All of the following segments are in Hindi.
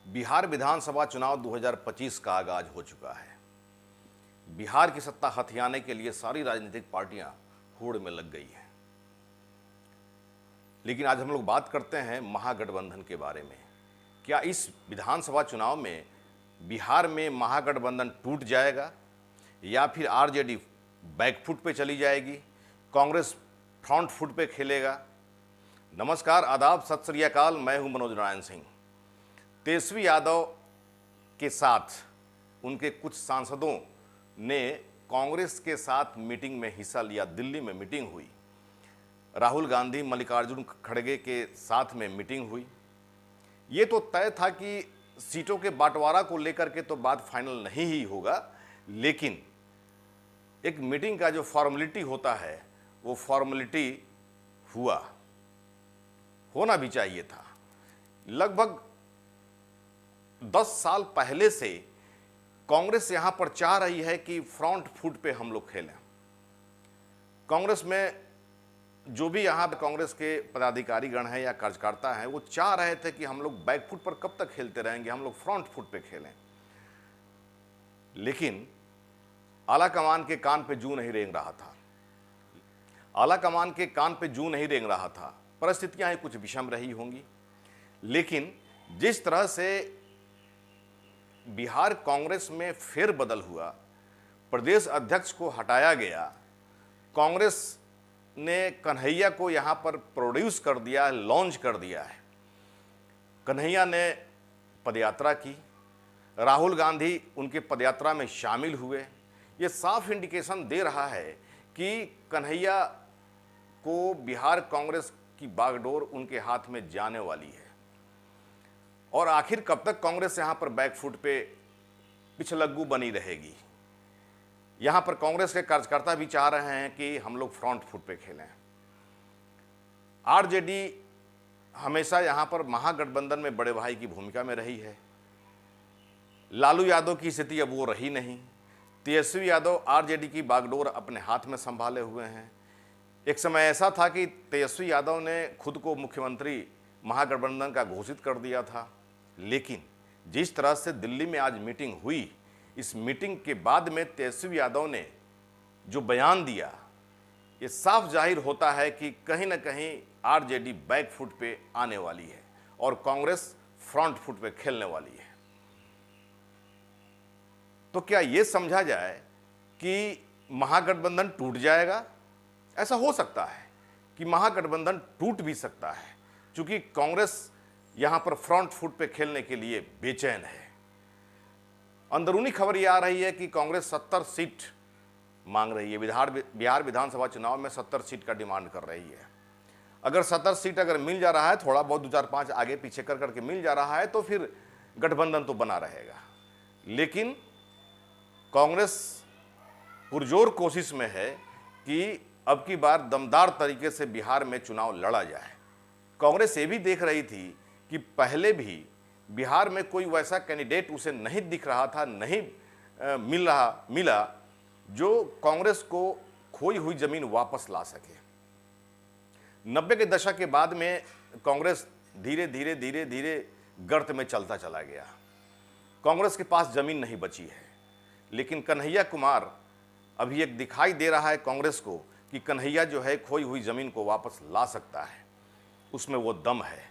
बिहार विधानसभा चुनाव 2025 का आगाज हो चुका है। बिहार की सत्ता हथियाने के लिए सारी राजनीतिक पार्टियां होड़ में लग गई हैं। लेकिन आज हम लोग बात करते हैं महागठबंधन के बारे में। क्या इस विधानसभा चुनाव में बिहार में महागठबंधन टूट जाएगा या फिर आरजेडी बैकफुट पे चली जाएगी, कांग्रेस फ्रंट फुट पे खेलेगा? नमस्कार, आदाब, सत श्री अकाल। मैं हूं मनोज नारायण सिंह। तेजस्वी यादव के साथ उनके कुछ सांसदों ने कांग्रेस के साथ मीटिंग में हिस्सा लिया। दिल्ली में मीटिंग हुई। राहुल गांधी, मल्लिकार्जुन खड़गे के साथ में मीटिंग हुई। ये तो तय था कि सीटों के बंटवारा को लेकर के तो बात फाइनल नहीं ही होगा, लेकिन एक मीटिंग का जो फॉर्मेलिटी होता है वो फॉर्मेलिटी होना भी चाहिए था। लगभग 10 साल पहले से कांग्रेस यहां पर चाह रही है कि फ्रंट फुट पे हम लोग खेलें। कांग्रेस में जो भी यहां कांग्रेस के पदाधिकारीगण हैं या कार्यकर्ता हैं, वो चाह रहे थे कि हम लोग बैक फुट पर कब तक खेलते रहेंगे, हम लोग फ्रंट फुट पे खेलें। लेकिन आलाकमान के कान पे जू नहीं रेंग रहा था। आलाकमान के कान पे जू नहीं रेंग रहा था। परिस्थितियां कुछ विषम रही होंगी, लेकिन जिस तरह से बिहार कांग्रेस में फेरबदल हुआ, प्रदेश अध्यक्ष को हटाया गया, कांग्रेस ने कन्हैया को यहां पर प्रोड्यूस कर दिया, लॉन्च कर दिया है। कन्हैया ने पदयात्रा की, राहुल गांधी उनके पदयात्रा में शामिल हुए। ये साफ इंडिकेशन दे रहा है कि कन्हैया को बिहार कांग्रेस की बागडोर उनके हाथ में जाने वाली है। और आखिर कब तक कांग्रेस यहां पर बैकफुट पे पिछलग्गू बनी रहेगी? यहां पर कांग्रेस के कार्यकर्ता भी चाह रहे हैं कि हम लोग फ्रंट फुट पे खेलें। आरजेडी हमेशा यहां पर महागठबंधन में बड़े भाई की भूमिका में रही है। लालू यादव की स्थिति अब वो रही नहीं। तेजस्वी यादव आरजेडी की बागडोर अपने हाथ में संभाले हुए हैं। एक समय ऐसा था कि तेजस्वी यादव ने खुद को मुख्यमंत्री महागठबंधन का घोषित कर दिया था, लेकिन जिस तरह से दिल्ली में आज मीटिंग हुई, इस मीटिंग के बाद में तेजस्वी यादव ने जो बयान दिया, ये साफ जाहिर होता है कि कहीं ना कहीं आरजेडी बैक फुट पे आने वाली है और कांग्रेस फ्रंट फुट पे खेलने वाली है। तो क्या ये समझा जाए कि महागठबंधन टूट जाएगा? ऐसा हो सकता है कि महागठबंधन टूट भी सकता है, क्योंकि कांग्रेस यहां पर फ्रंट फुट पे खेलने के लिए बेचैन है। अंदरूनी खबर यह आ रही है कि कांग्रेस 70 सीट मांग रही है। बिहार विधानसभा चुनाव में 70 सीट का डिमांड कर रही है। अगर 70 सीट अगर मिल जा रहा है, थोड़ा बहुत 2-4-5 आगे पीछे कर करके मिल जा रहा है, तो फिर गठबंधन तो बना रहेगा। लेकिन कांग्रेस पुरजोर कोशिश में है कि अब की बार दमदार तरीके से बिहार में चुनाव लड़ा जाए। कांग्रेस ये भी देख रही थी कि पहले भी बिहार में कोई वैसा कैंडिडेट उसे नहीं दिख रहा था, नहीं मिला जो कांग्रेस को खोई हुई जमीन वापस ला सके। 90 के दशक के बाद में कांग्रेस धीरे धीरे गर्त में चलता चला गया। कांग्रेस के पास जमीन नहीं बची है। लेकिन कन्हैया कुमार अभी एक दिखाई दे रहा है कांग्रेस को कि कन्हैया जो है खोई हुई जमीन को वापस ला सकता है, उसमें वो दम है।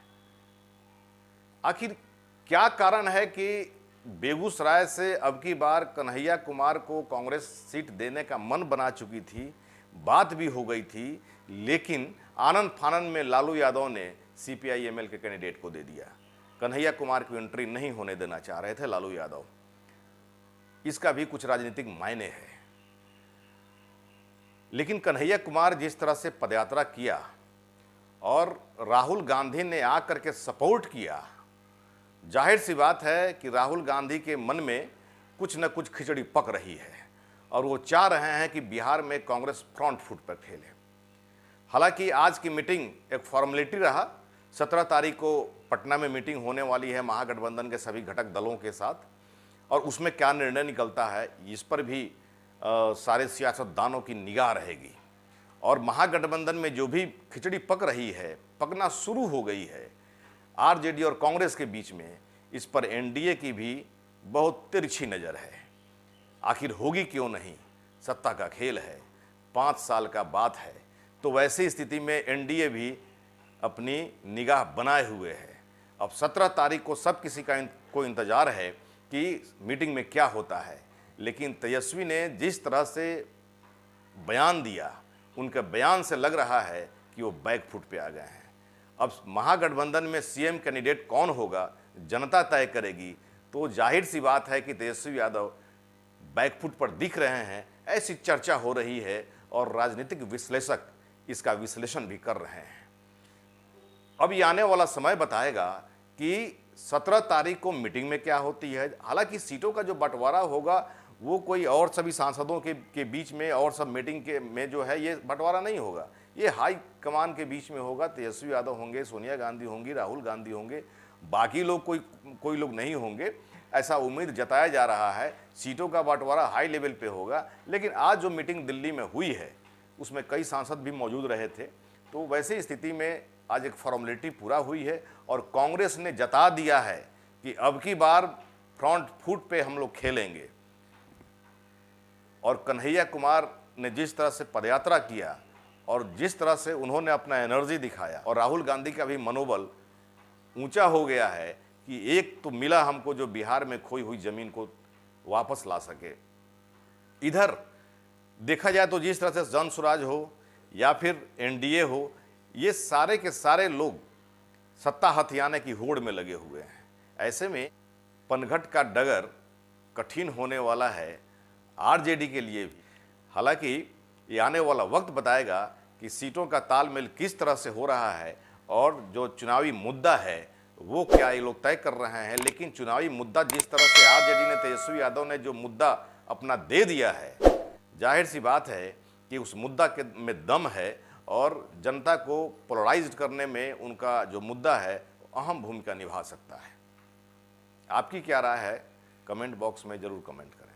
आखिर क्या कारण है कि बेगूसराय से अब की बार कन्हैया कुमार को कांग्रेस सीट देने का मन बना चुकी थी, बात भी हो गई थी, लेकिन आनंद फानन में लालू यादव ने सीपीआई-एमएल के कैंडिडेट को दे दिया। कन्हैया कुमार की एंट्री नहीं होने देना चाह रहे थे लालू यादव। इसका भी कुछ राजनीतिक मायने है। लेकिन कन्हैया कुमार जिस तरह से पदयात्रा किया और राहुल गांधी ने आकर के सपोर्ट किया, जाहिर सी बात है कि राहुल गांधी के मन में कुछ न कुछ खिचड़ी पक रही है और वो चाह रहे हैं कि बिहार में कांग्रेस फ्रंट फुट पर खेले। हालांकि आज की मीटिंग एक फॉर्मेलिटी रहा। 17 तारीख को पटना में मीटिंग होने वाली है महागठबंधन के सभी घटक दलों के साथ, और उसमें क्या निर्णय निकलता है इस पर भी सारे सियासतदानों की निगाह रहेगी। और महागठबंधन में जो भी खिचड़ी पक रही है, पकना शुरू हो गई है आरजेडी और कांग्रेस के बीच में, इस पर एनडीए की भी बहुत तिरछी नज़र है। आखिर होगी क्यों नहीं, सत्ता का खेल है, 5 साल का बात है, तो वैसी स्थिति में एनडीए भी अपनी निगाह बनाए हुए है। अब 17 तारीख को सब किसी को इंतजार है कि मीटिंग में क्या होता है, लेकिन तेजस्वी ने जिस तरह से बयान दिया, उनके बयान से लग रहा है कि वो बैकफुट पे आ गए हैं। अब महागठबंधन में सीएम कैंडिडेट कौन होगा जनता तय करेगी, तो जाहिर सी बात है कि तेजस्वी यादव बैकफुट पर दिख रहे हैं, ऐसी चर्चा हो रही है और राजनीतिक विश्लेषक इसका विश्लेषण भी कर रहे हैं। अब ये आने वाला समय बताएगा कि 17 तारीख को मीटिंग में क्या होती है। हालांकि सीटों का जो बंटवारा होगा वो कोई और सभी सांसदों के बीच में और सब मीटिंग के में जो है ये बंटवारा नहीं होगा, ये हाई कमान के बीच में होगा। तेजस्वी यादव होंगे, सोनिया गांधी होंगी, राहुल गांधी होंगे, बाकी लोग कोई लोग नहीं होंगे, ऐसा उम्मीद जताया जा रहा है। सीटों का बंटवारा हाई लेवल पे होगा। लेकिन आज जो मीटिंग दिल्ली में हुई है उसमें कई सांसद भी मौजूद रहे थे, तो वैसे स्थिति में आज एक फॉर्मेलिटी पूरा हुई है और कांग्रेस ने जता दिया है कि अब की बार फ्रंट फुट पे हम लोग खेलेंगे। और कन्हैया कुमार ने जिस तरह से पदयात्रा किया और जिस तरह से उन्होंने अपना एनर्जी दिखाया, और राहुल गांधी का भी मनोबल ऊंचा हो गया है कि एक तो मिला हमको जो बिहार में खोई हुई जमीन को वापस ला सके। इधर देखा जाए तो जिस तरह से जन स्वराज हो या फिर एनडीए हो, ये सारे के सारे लोग सत्ता हथियाने की होड़ में लगे हुए हैं। ऐसे में पनघट का डगर कठिन होने वाला है आरजेडी के लिए भी। हालांकि ये आने वाला वक्त बताएगा कि सीटों का तालमेल किस तरह से हो रहा है और जो चुनावी मुद्दा है वो क्या ये लोग तय कर रहे हैं। लेकिन चुनावी मुद्दा जिस तरह से आरजेडी ने, तेजस्वी यादव ने जो मुद्दा अपना दे दिया है, जाहिर सी बात है कि उस मुद्दा में दम है और जनता को पोलराइज्ड करने में उनका जो मुद्दा है अहम भूमिका निभा सकता है। आपकी क्या राय है, कमेंट बॉक्स में ज़रूर कमेंट करें।